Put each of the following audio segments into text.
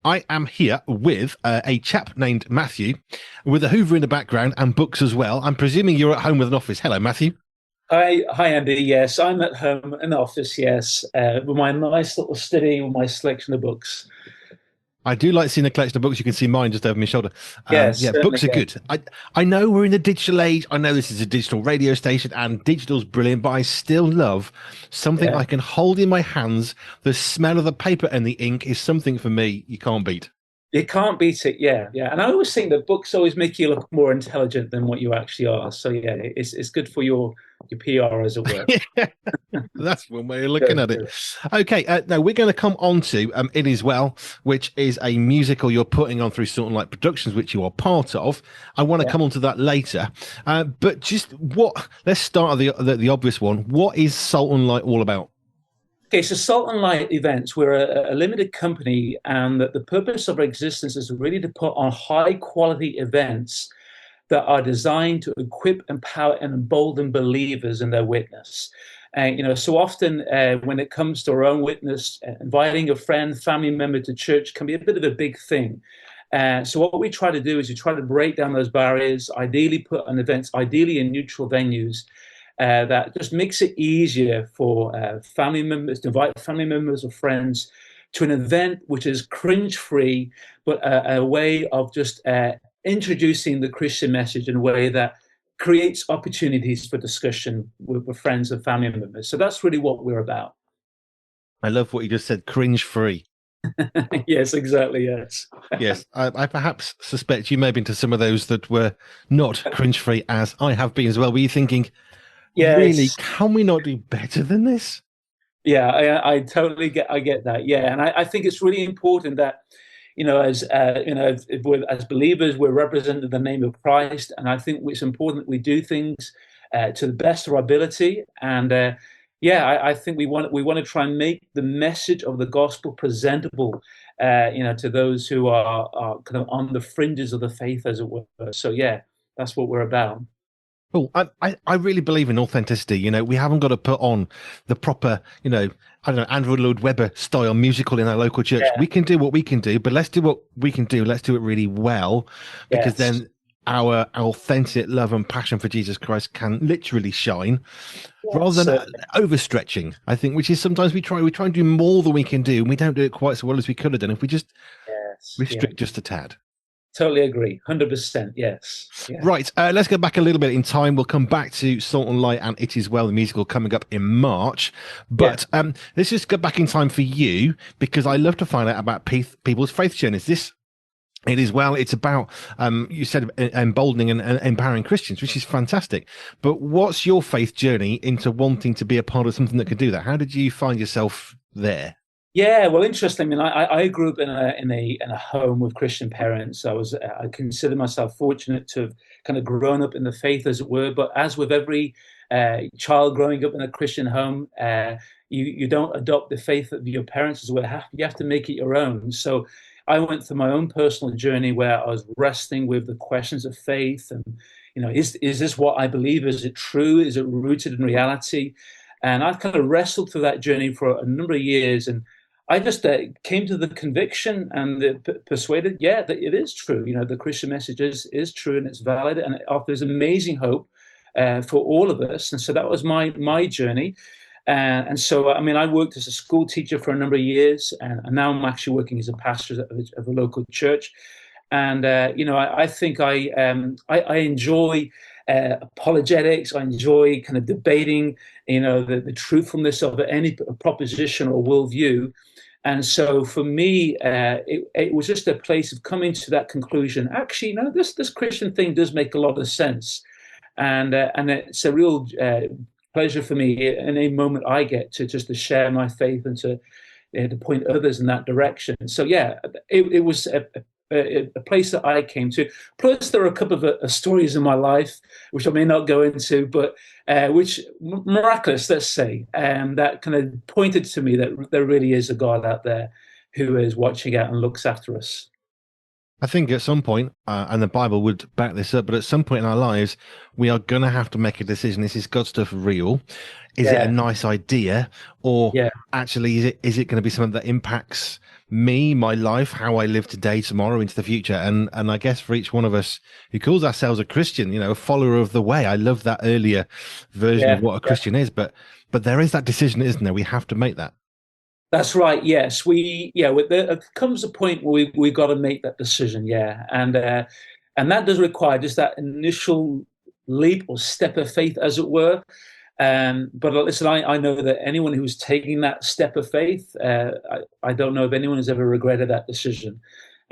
I am here with a chap named Matthew with a Hoover in the background and books as well. I'm presuming you're at home with an office. Hello, Matthew. Hi, Andy. Yes, I'm at home in the office. Yes, with my nice little study with my selection of books. I do like seeing a collection of books. You can see mine just over my shoulder. Yes, Yeah, certainly. books are Yeah, good. I know we're in the digital age. I know this is a digital radio station and digital's brilliant, but I still love something yeah. I can hold in my hands. The smell of the paper and the ink is something for me you can't beat. You can't beat it. Yeah, yeah. And I always think that books always make you look more intelligent than what you actually are. So yeah, it's good for your PR, as it were. That's one way of looking Good, at it. good. Okay, now we're going to come on to It Is Well, which is a musical you're putting on through Salt&Light Productions, which you are part of. I want to Yeah. come on to that later. But just let's start at the obvious one. What is Salt&Light all about? Okay, so Salt and Light Events, we're a limited company, and the purpose of our existence is really to put on high quality events that are designed to equip, empower, and embolden believers in their witness. And so often when it comes to our own witness, inviting a friend, family member to church can be a bit of a big thing. So what we try to do is we try to break down those barriers, ideally put on events, ideally in neutral venues, that just makes it easier for family members to invite family members or friends to an event which is cringe free, but a way of just introducing the Christian message in a way that creates opportunities for discussion with friends and family members. So that's really what we're about. I love what you just said, cringe free. Yes, exactly. Yes. Yes, I perhaps suspect you may have been to some of those that were not cringe free, as I have been as well. Were you thinking, Yeah, really, can we not do better than this? yeah, I totally get that. Yeah, and I think it's really important that as as believers, we're representing the name of Christ, and I think it's important that we do things to the best of our ability. And yeah, I think we want to try and make the message of the gospel presentable, to those who are kind of on the fringes of the faith, as it were. So yeah, that's what we're about. Oh, I really believe in authenticity. We haven't got to put on the proper, I don't know, Andrew Lloyd Webber style musical in our local church. Yeah. We can do what we can do, but let's do what we can do. Let's do it really well, because Yes. then our authentic love and passion for Jesus Christ can literally shine rather Yes. than overstretching. I think, which is sometimes we try and do more than we can do, and we don't do it quite so well as we could have done if we just Yes. Yeah. restrict just a tad. Totally agree. 100%. Yes. Yeah. Right, let's go back a little bit in time. We'll come back to Salt and Light and It Is Well, the musical coming up in March. Yeah. But let's just go back in time for you, because I love to find out about people's faith journeys. It is well. It's about, you said, emboldening and empowering Christians, which is fantastic. But what's your faith journey into wanting to be a part of something that could do that? How did you find yourself there? Yeah, well, interesting. I mean, I grew up in a home with Christian parents. I consider myself fortunate to have kind of grown up in the faith, as it were. But as with every child growing up in a Christian home, you don't adopt the faith of your parents as well. You have to make it your own. So I went through my own personal journey where I was wrestling with the questions of faith, and is this what I believe? Is it true? Is it rooted in reality? And I've kind of wrestled through that journey for a number of years, and I just came to the conviction and persuaded, yeah, that it is true. The Christian message is true and it's valid and it offers amazing hope for all of us. And so that was my journey. And so, I mean, I worked as a school teacher for a number of years, and now I'm actually working as a pastor of a local church. And I think I enjoy apologetics. I enjoy kind of debating, the truthfulness of any proposition or worldview. And so for me, it was just a place of coming to that conclusion. Actually, this Christian thing does make a lot of sense, and it's a real pleasure for me in a moment I get to share my faith and to point others in that direction. So yeah, it was a place that I came to. Plus, there are a couple of stories in my life which I may not go into, but which miraculous, let's say, that kind of pointed to me that there really is a God out there who is watching out and looks after us. I think at some point, and the Bible would back this up, but at some point in our lives, we are going to have to make a decision. Is God stuff real? Is it a Yeah, nice idea? Or yeah, actually, is it going to be something that impacts me, my life, how I live today, tomorrow, into the future. And I guess for each one of us who calls ourselves a Christian, a follower of the way. I love that earlier version of Yeah, what a yeah. Christian is, but there is that decision, isn't there? We have to make that. That's right. Yes, there comes a point where we've got to make that decision. Yeah, and that does require just that initial leap or step of faith, as it were. But listen, I know that anyone who's taking that step of faith, I don't know if anyone has ever regretted that decision.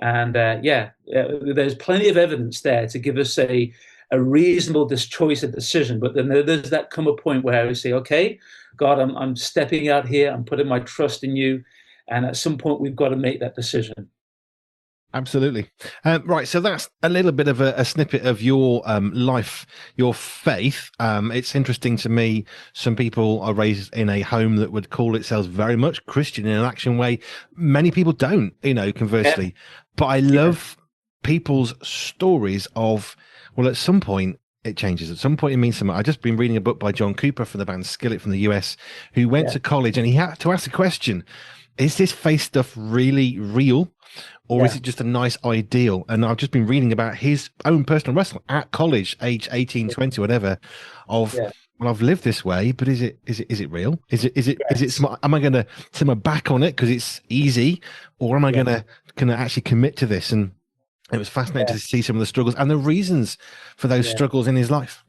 And there's plenty of evidence there to give us a reasonable choice of decision. But then there's that come a point where we say, okay, God, I'm stepping out here. I'm putting my trust in you. And at some point, we've got to make that decision. Absolutely. Right. So that's a little bit of a snippet of your life, your faith. It's interesting to me. Some people are raised in a home that would call itself very much Christian in an action way. Many people don't, conversely. Yeah. But I love people's stories of, well, at some point, it changes. At some point, it means something. I've just been reading a book by John Cooper from the band Skillet from the US, who went to college and he had to ask the question, is this faith stuff really real? Or is it just a nice ideal? And I've just been reading about his own personal wrestle at college, age 18, 20, whatever, of, well, I've lived this way, but is it real? Is it smart? Am I going to turn my back on it because it's easy? Or am I going to actually commit to this? And it was fascinating to see some of the struggles and the reasons for those struggles in his life.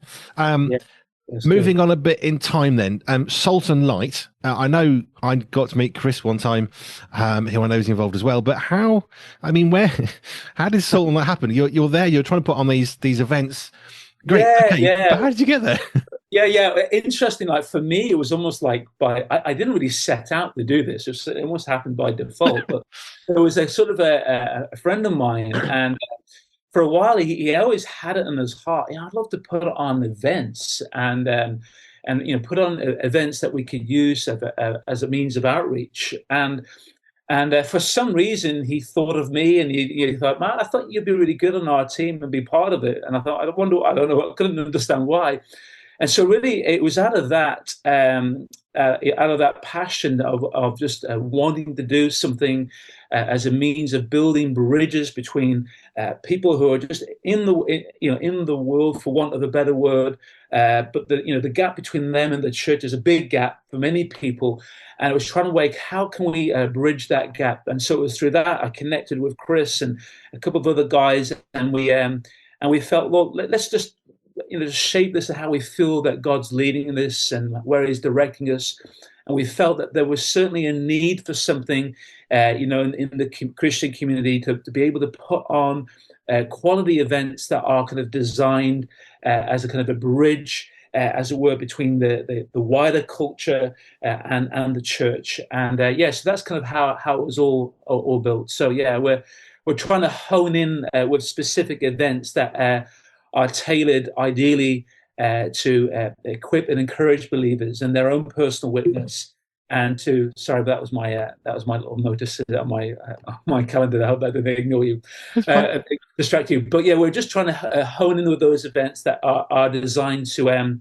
Moving on a bit in time then, Salt&Light. I know I got to meet Chris one time, who I know is involved as well, but how did Salt&Light happen? You're there, you're trying to put on these events. Great. But how did you get there? Interesting. Like for me, it was almost like I didn't really set out to do this. It almost happened by default, but there was a sort of a friend of mine, and for a while, he always had it in his heart. I'd love to put on events and put on events that we could use as a means of outreach. And for some reason, he thought of me, and he thought, man, I thought you'd be really good on our team and be part of it. And I thought, I don't know, I couldn't understand why. And so really, it was out of that passion of just wanting to do something as a means of building bridges between people who are just in the world, for want of a better word. But the gap between them and the church is a big gap for many people. And I was trying to work, how can we bridge that gap? And so it was through that I connected with Chris and a couple of other guys, and we felt, well, let's just shape this to how we feel that God's leading in this and where He's directing us. And we felt that there was certainly a need for something, in the Christian community to be able to put on quality events that are kind of designed as a kind of a bridge, as it were, between the wider culture and the church. And so that's kind of how it was all built. So we're trying to hone in with specific events that are tailored ideally to equip and encourage believers in their own personal witness, and that was my little notice on my calendar. I hope that didn't ignore you, distract you. But we're just trying to hone in with those events that are designed to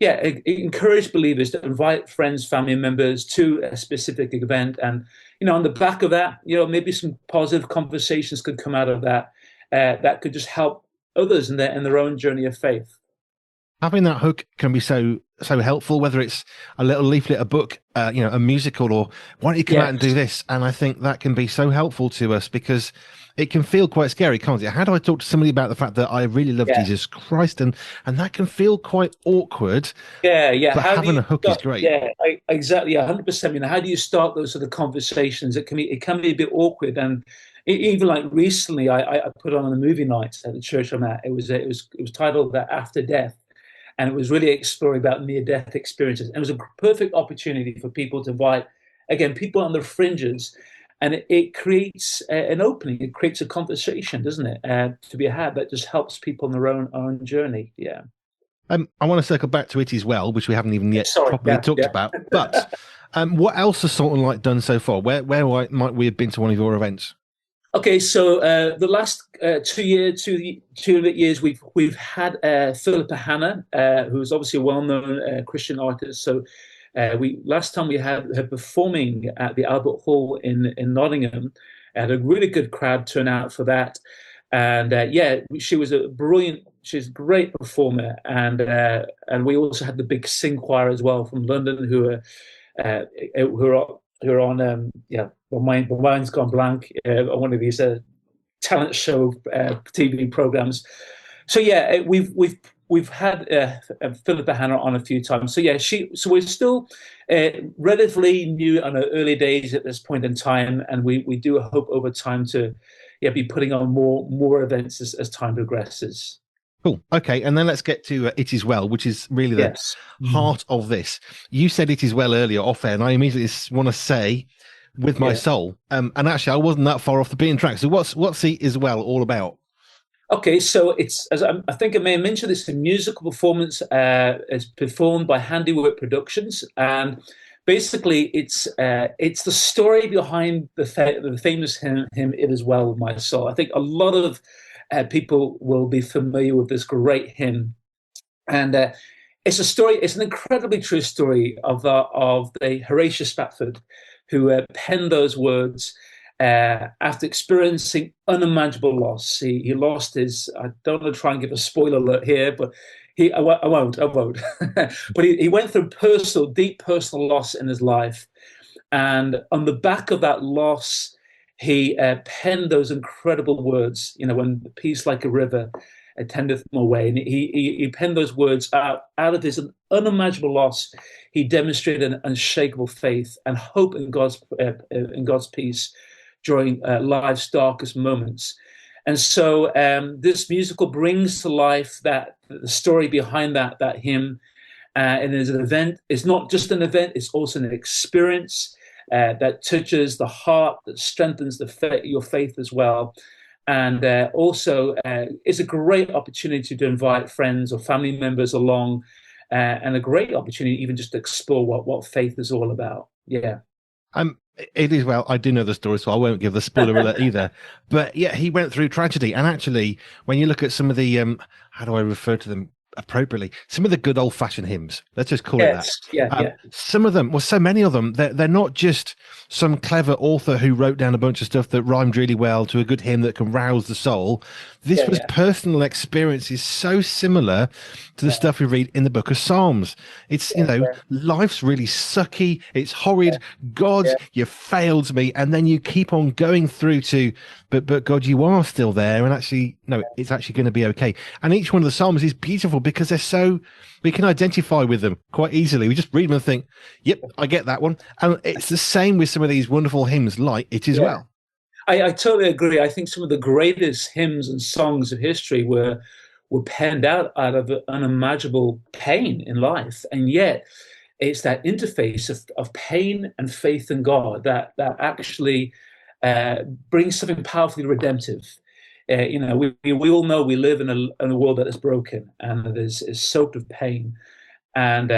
encourage believers to invite friends, family members to a specific event, and on the back of that, maybe some positive conversations could come out of that that could just help others in their own journey of faith. Having that hook can be so helpful, whether it's a little leaflet, a book, a musical, or why don't you come out and do this? And I think that can be so helpful to us, because it can feel quite scary, can't it? How do I talk to somebody about the fact that I really love Jesus Christ? And that can feel quite awkward. But having a hook is great. Exactly. 100%. How do you start those sort of conversations? It can be a bit awkward. And even like recently, I put on a movie night at the church I'm at. It was titled After Death, and it was really exploring about near-death experiences. And it was a perfect opportunity for people to invite, again, people on the fringes, and it creates an opening. It creates a conversation, doesn't it, to be had that just helps people on their own journey. Yeah. I want to circle back to it as well, which we haven't even yet properly talked about. But what else has Salt&Light done so far? Where might we have been to one of your events? Okay, so the last 2 and a bit years, we've had Philippa Hanna, who's obviously a well-known Christian artist. So We last time we had her performing at the Albert Hall in Nottingham, had a really good crowd turn out for that, and yeah, she was a brilliant, she's a great performer, and we also had the big sing choir as well from London who are on yeah, my mind's gone blank on one of these talent show TV programs. So yeah, we've had Philippa Hannah on a few times. So yeah, so we're still relatively new on our early days at this point in time, and we do hope over time to be putting on more events as time progresses. Cool. Okay, and then let's get to It Is Well, which is really the Yes. heart of this. You said It Is Well earlier off air, and I immediately want to say, with my Yeah. soul, and actually I wasn't that far off the beaten track. So what's It Is Well all about? Okay, so it's, as I think I may have mentioned, it's a musical performance. It's performed by Handiwork Productions, and basically it's the story behind the famous hymn "It Is Well with My Soul." I think a lot of people will be familiar with this great hymn, and it's a story. It's an incredibly true story of the Horatio Spafford, who penned those words after experiencing unimaginable loss. He lost his. I don't want to try and give a spoiler alert here, but I won't. But he went through deep personal loss in his life, and on the back of that loss, he penned those incredible words. You know, when peace like a river attendeth my way, and he penned those words out of his unimaginable loss. He demonstrated an unshakable faith and hope in God's peace during life's darkest moments. And so this musical brings to life that the story behind that hymn, and is an event. It's not just an event; it's also an experience that touches the heart, that strengthens your faith as well. And also, it's a great opportunity to invite friends or family members along, and a great opportunity even just to explore what faith is all about. Yeah. It is well. I do know the story, so I won't give the spoiler alert either. But yeah, he went through tragedy, and actually, when you look at some of the how do I refer to them appropriately? Some of the good old fashioned hymns. Let's just call it that. Yes. Yeah. Some of them, well, so many of them, they're not just some clever author who wrote down a bunch of stuff that rhymed really well to a good hymn that can rouse the soul. This was Yeah. personal experiences so similar to the stuff we read in the book of Psalms. It's, life's really sucky. It's horrid. God, Yeah. you failed me. And then you keep on going through to, but God, you are still there. And actually, no, it's actually going to be okay. And each one of the Psalms is beautiful because we can identify with them quite easily. We just read them and think, yep, I get that one. And it's the same with some of these wonderful hymns like It Is Well. I totally agree. I think some of the greatest hymns and songs of history were penned out of unimaginable pain in life, and yet it's that interface of pain and faith in God that actually brings something powerfully redemptive. We all know we live in a world that is broken and that is soaked with pain, and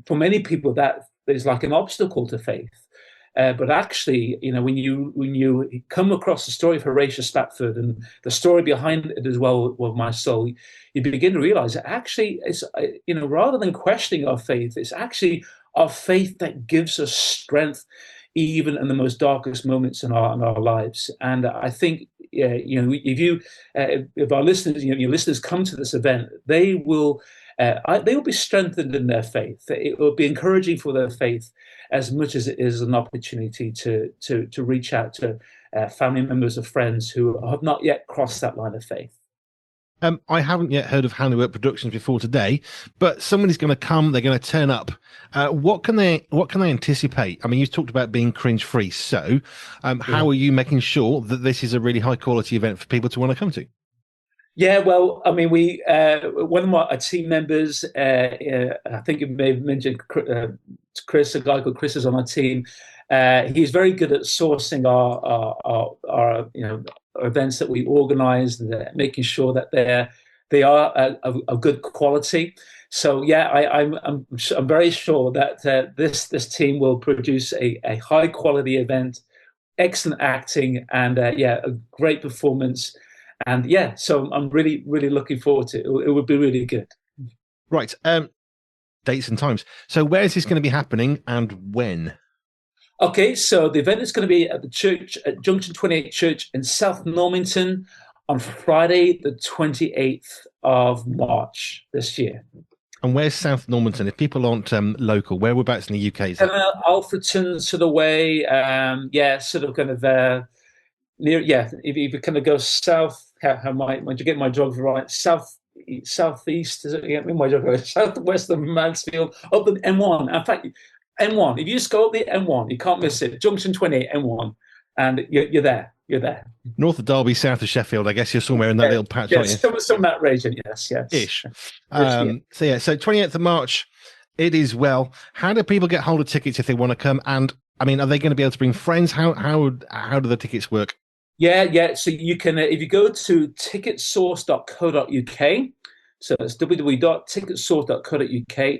for many people that is like an obstacle to faith. But actually, when you come across the story of Horatio Spafford and the story behind it as well with my soul, you begin to realize that actually it's rather than questioning our faith, it's actually our faith that gives us strength, even in the most darkest moments in our lives. And I think if our listeners, your listeners come to this event, they will be strengthened in their faith. It will be encouraging for their faith as much as it is an opportunity to reach out to family members or friends who have not yet crossed that line of faith. I haven't yet heard of Handiwork Productions before today, but somebody's going to come. They're going to turn up. What can they anticipate? I mean, you talked about being cringe free. So, how are you making sure that this is a really high quality event for people to want to come to? Yeah, well, I mean, we one of my team members, I think you may have mentioned Chris, a guy called Chris is on our team. He's very good at sourcing our events that we organise, making sure that they are of good quality. So yeah, I'm very sure that this team will produce a high quality event, excellent acting, and a great performance. And yeah, so I'm really, really looking forward to it. It would be really good. Right. dates and times. So where is this going to be happening and when? Okay, so the event is going to be at the church at J28 Church in South Normanton on Friday, the 28th of March this year. And where's South Normanton? If people aren't local, whereabouts in the UK is Kind that? of Alfreton sort of way, sort of kind of near. Yeah, if you kind of go south, how might you get my geography right? Southeast, is it? Yeah, my geography. Southwest of Mansfield, up the M1. In fact, M1. If you just go up the M1, you can't miss it. Junction 28, M1, and you're there. You're there. North of Derby, south of Sheffield. I guess you're somewhere in that little patch, aren't you? Some of that region. Yes. Ish. So 28th of March, it is well. How do people get hold of tickets if they want to come? And I mean, are they going to be able to bring friends? How do the tickets work? Yeah. So you can, if you go to ticketsource.co.uk, so it's www.ticketsource.co.uk,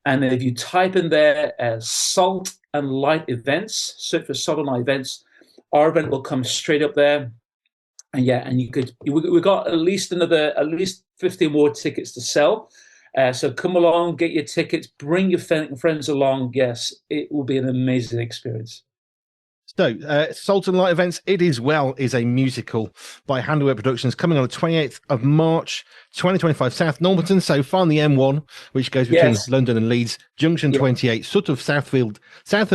and then if you type in there Salt and Light events, search for Salt and Light events, our event will come straight up there. And we've got at least 50 more tickets to sell. So come along, get your tickets, bring your friends along. Yes, it will be an amazing experience. So, Salt&Light Events, It Is Well is a musical by Handiwork Productions coming on the 28th of March, 2025, South Normanton. So, find the M1, which goes between London and Leeds, Junction 28, sort of south of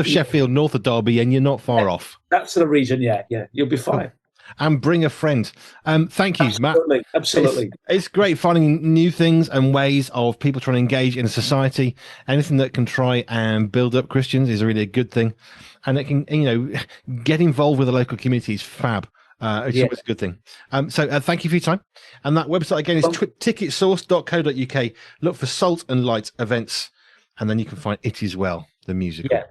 Sheffield, north of Derby, and you're not far off. That's the region, yeah. You'll be fine. Cool. And bring a friend. Thank you, Matt. Absolutely. It's great finding new things and ways of people trying to engage in a society. Anything that can try and build up Christians is really a good thing. And it can, get involved with the local community is fab. It's always a good thing. So thank you for your time. And that website again is ticketsource.co.uk. Look for Salt and Light events, and then you can find It Is Well, the musical. Yeah.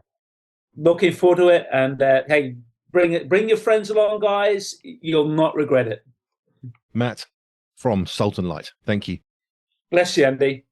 Looking forward to it. And hey, bring your friends along, guys. You'll not regret it. Matt from Salt and Light. Thank you. Bless you, Andy.